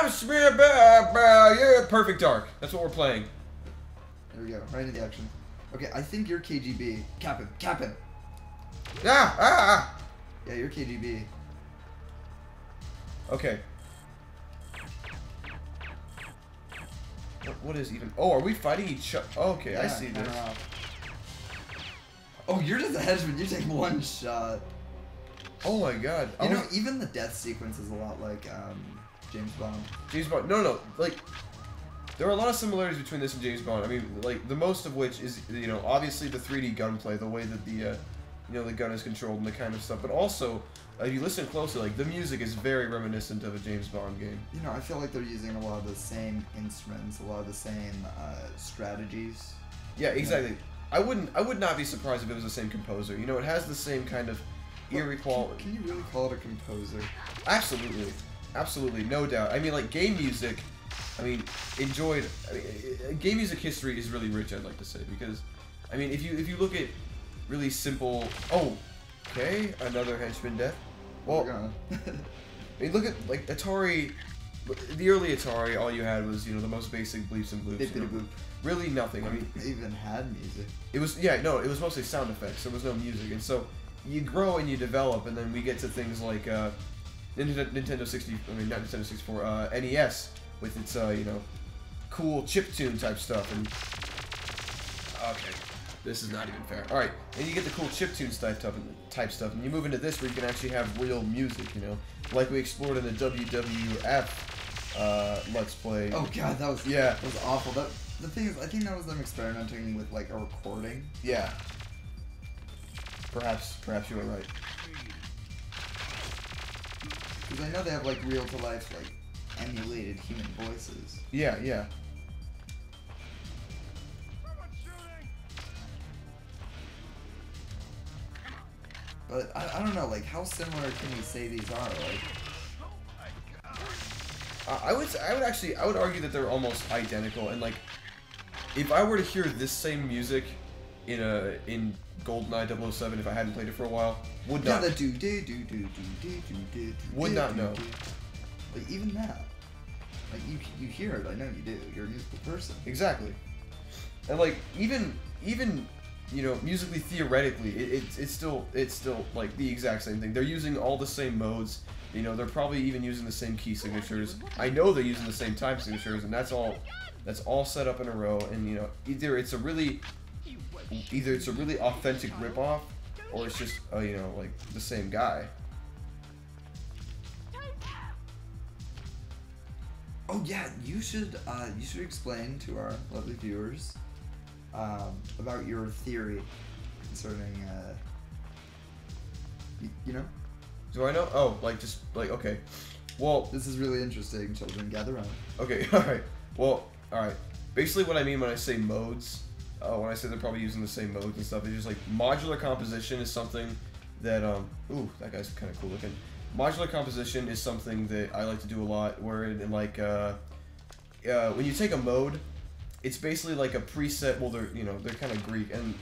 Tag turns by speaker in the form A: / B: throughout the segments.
A: I'm Spear Bear. Yeah, Perfect Dark. That's what we're playing.
B: There we go. Right into the action. Okay, I think you're KGB. Cap him. Cap him.
A: Ah.
B: Yeah, you're KGB.
A: Okay. What is even? Oh, are we fighting each other? Oh, okay,
B: Yeah,
A: I see this.
B: Oh, you're just a henchman. You take one shot.
A: Oh my god.
B: You know, even the death sequence is a lot like James Bond.
A: James Bond. No. Like, there are a lot of similarities between this and James Bond. I mean, like, the most of which is, you know, obviously the 3D gunplay, the way that the, you know, the gun is controlled and the kind of stuff. But also, if you listen closely, like, the music is very reminiscent of a James Bond game.
B: You know, I feel like they're using a lot of the same instruments, a lot of the same strategies.
A: Yeah, exactly. Yeah. I would not be surprised if it was the same composer. You know, it has the same kind of eerie quality.
B: Can you really call it a composer?
A: Absolutely. Absolutely, no doubt. I mean, like, game music, I mean, game music history is really rich, I'd like to say, because, I mean, if you look at really simple, oh, okay, another henchman death. Well, I mean, look at, like, Atari, the early Atari, all you had was, you know, the most basic bleeps and bloops. You know, really nothing. I mean,
B: they even had music.
A: It was, yeah, no, it was mostly sound effects. There was no music, and so you grow and you develop, and then we get to things like Nintendo 60. I mean, not Nintendo 64. NES with its you know, cool chiptune type stuff. And okay, this is not even fair. All right, and you get the cool chiptune type stuff, and you move into this where you can actually have real music. You know, like we explored in the WWF Let's Play.
B: Oh god, that was
A: yeah,
B: that was awful. The thing is, I think that was them experimenting with like a recording.
A: Yeah. Perhaps you were right.
B: Because I know they have like real to life like emulated human voices.
A: Yeah, yeah.
B: But I don't know, like how similar can we say these are? Like,
A: I would argue that they're almost identical, and like, if I were to hear this same music in GoldenEye 007, if I hadn't played it for a while, would not.
B: Yeah, the
A: would not know.
B: Like even that, like you hear it. I know you do. You're a musical person.
A: Exactly. And like even you know, musically, theoretically, it's still like the exact same thing. They're using all the same modes. You know, they're probably even using the same key signatures. I know they're using the same time signatures, and that's all set up in a row. And you know, either it's a really authentic ripoff, or it's just you know, like the same guy.
B: Oh yeah, you should explain to our lovely viewers about your theory concerning you know.
A: Do I know? Oh, like just like okay. Well,
B: this is really interesting. Children, gather around.
A: Okay, all right. Well, all right. Basically, what I mean when I say modes, when I say they're probably using the same modes and stuff, it's just like modular composition is something that ooh, that guy's kind of cool looking. Modular composition is something that I like to do a lot. Where in like when you take a mode, it's basically like a preset. Well, they're kind of Greek, and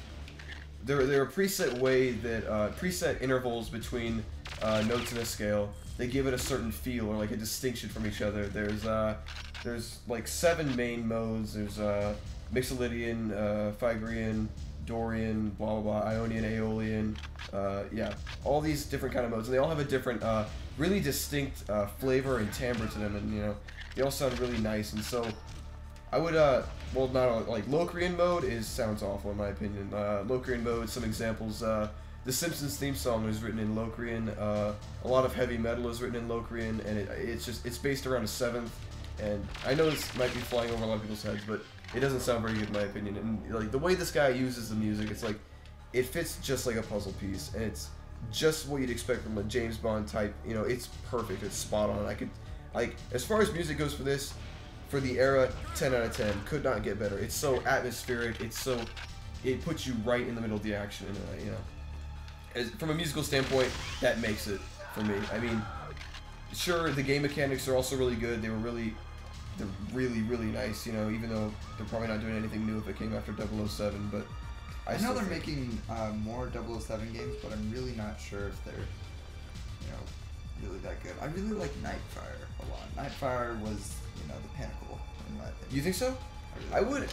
A: they're a preset way that preset intervals between notes in a scale. They give it a certain feel or like a distinction from each other. There's like 7 main modes. There's Mixolydian, Phrygian, Dorian, blah blah blah, Ionian, Aeolian, yeah, all these different kind of modes, and they all have a different, really distinct flavor and timbre to them, and you know, they all sound really nice. And so, I would, well, not like Locrian mode sounds awful in my opinion. Locrian mode, some examples. The Simpsons theme song is written in Locrian. A lot of heavy metal is written in Locrian, and it's based around a 7th. And I know this might be flying over a lot of people's heads, but it doesn't sound very good in my opinion. And like the way this guy uses the music, it's like it fits just like a puzzle piece, and it's just what you'd expect from a James Bond type. You know, it's perfect. It's spot on. I could, like, as far as music goes for this, for the era, 10 out of 10. Could not get better. It's so atmospheric. It puts you right in the middle of the action. And, you know, from a musical standpoint, that makes it for me. I mean, sure, the game mechanics are also really good. They're really, really nice, you know, even though they're probably not doing anything new if it came after 007, but
B: I know they're making more 007 games, but I'm really not sure if they're, you know, really that good. I really like Nightfire a lot. Nightfire was, the pinnacle in my opinion.
A: You think so?
B: I
A: I
B: really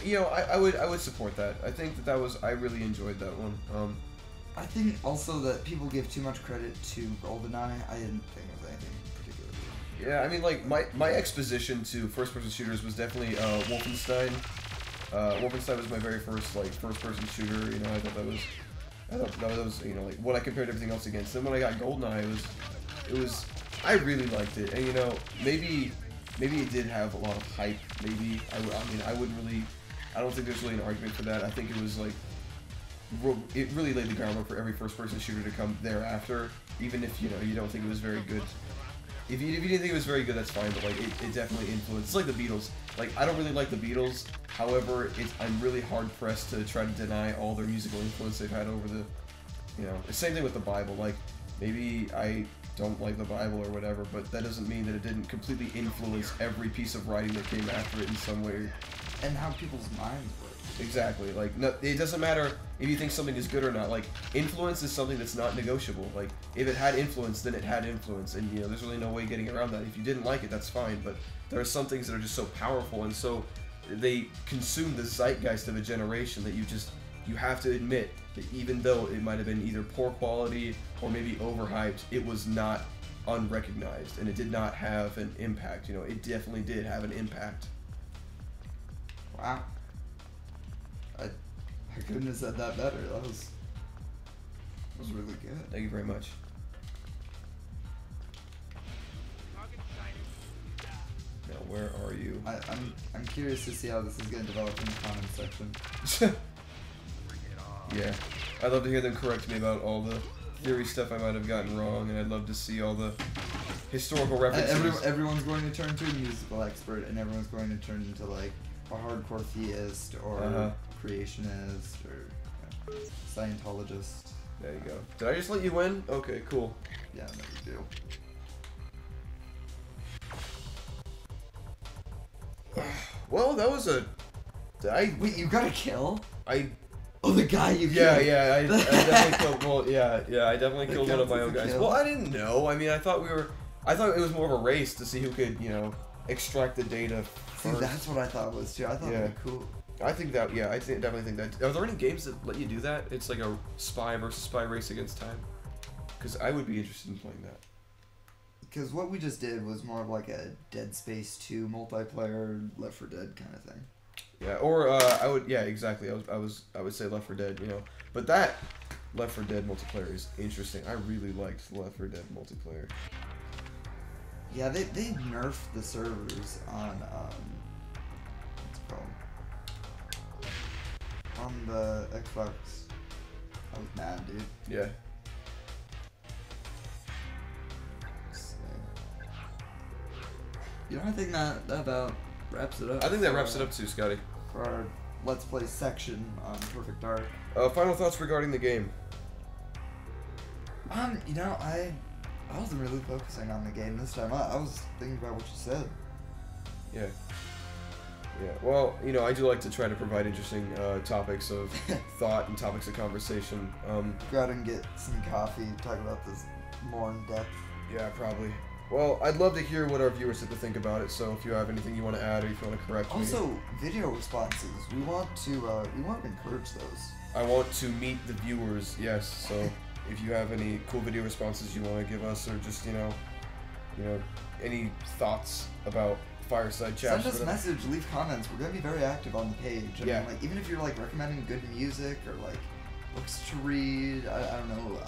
A: would, I would support that. I think that was, I really enjoyed that one.
B: I think also that people give too much credit to GoldenEye. I didn't think it was anything particularly.
A: Yeah, I mean, like, my exposition to first-person shooters was definitely Wolfenstein. Wolfenstein was my very first, like, first-person shooter. I thought that was, like, what I compared everything else against. Then when I got GoldenEye, I really liked it. And, maybe it did have a lot of hype. Maybe, I mean, I don't think there's really an argument for that. I think it was, like, it really laid the groundwork for every first-person shooter to come thereafter, even if, you don't think it was very good. If you didn't think it was very good, that's fine, but, like, it definitely influenced. It's like the Beatles. Like, I don't really like the Beatles, however, I'm really hard-pressed to try to deny all their musical influence they've had over the, the same thing with the Bible. Like, maybe I don't like the Bible or whatever, but that doesn't mean that it didn't completely influence every piece of writing that came after it in some way.
B: And how people's minds work.
A: Exactly. Like, no, it doesn't matter if you think something is good or not. Like, influence is something that's not negotiable. Like, if it had influence, then it had influence, and there's really no way getting around that. If you didn't like it, that's fine. But there are some things that are just so powerful, and so they consume the zeitgeist of a generation that you have to admit that even though it might have been either poor quality or maybe overhyped, it was not unrecognized, and it did not have an impact. It definitely did have an impact.
B: Wow. I couldn't have said that better. That was really good.
A: Thank you very much. Now, where are you?
B: I'm curious to see how this is going to develop in the comment section.
A: Yeah, I'd love to hear them correct me about all the theory stuff I might have gotten wrong, and I'd love to see all the historical references.
B: Everyone's going to turn to a musical expert, and everyone's going to turn into like a hardcore theist or creationist or Scientologist.
A: There you go. Did I just let you win? Okay, cool.
B: Yeah, no big deal.
A: Well, that was a.
B: Wait, you got a kill?
A: Oh,
B: the guy you killed.
A: Yeah, I definitely killed. Well, yeah, I definitely killed one of my own guys.
B: Kill?
A: Well, I didn't know. I mean, I thought it was more of a race to see who could, extract the data first.
B: See, that's what I thought it was too. I thought it'd be cool.
A: I definitely think that. Are there any games that let you do that? It's like a spy versus spy race against time. Because I would be interested in playing that.
B: Because what we just did was more of like a Dead Space 2 multiplayer, Left 4 Dead kind of thing.
A: Yeah, or exactly. I would say Left 4 Dead, but that Left 4 Dead multiplayer is interesting. I really liked Left 4 Dead multiplayer.
B: Yeah, they nerfed the servers on what's it called? On the Xbox. I was mad, dude.
A: Yeah.
B: I think that about wraps it up.
A: I think that wraps it up too, Scotty.
B: For our Let's Play section on Perfect Dark.
A: Final thoughts regarding the game.
B: I wasn't really focusing on the game this time. I was thinking about what you said.
A: Yeah. Yeah. Well, I do like to try to provide interesting topics of thought and topics of conversation.
B: Go out and get some coffee, talk about this more in depth.
A: Yeah, probably. Well, I'd love to hear what our viewers have to think about it. So if you have anything you want to add or if you want to correct me.
B: Also, video responses. We want to encourage those.
A: I want to meet the viewers. Yes. So if you have any cool video responses you want to give us, or just any thoughts about Fireside Chaps.
B: Send us a message, leave comments. We're gonna be very active on the page. I mean, like, even if you're like recommending good music or like books to read, I don't know,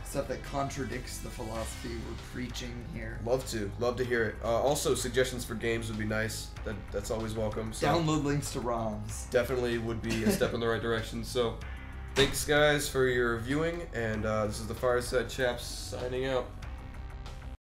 B: stuff that contradicts the philosophy we're preaching here.
A: Love to hear it. Also, suggestions for games would be nice. That's always welcome. So
B: download links to ROMs.
A: Definitely would be a step in the right direction. So, thanks guys for your viewing, and this is the Fireside Chaps signing out.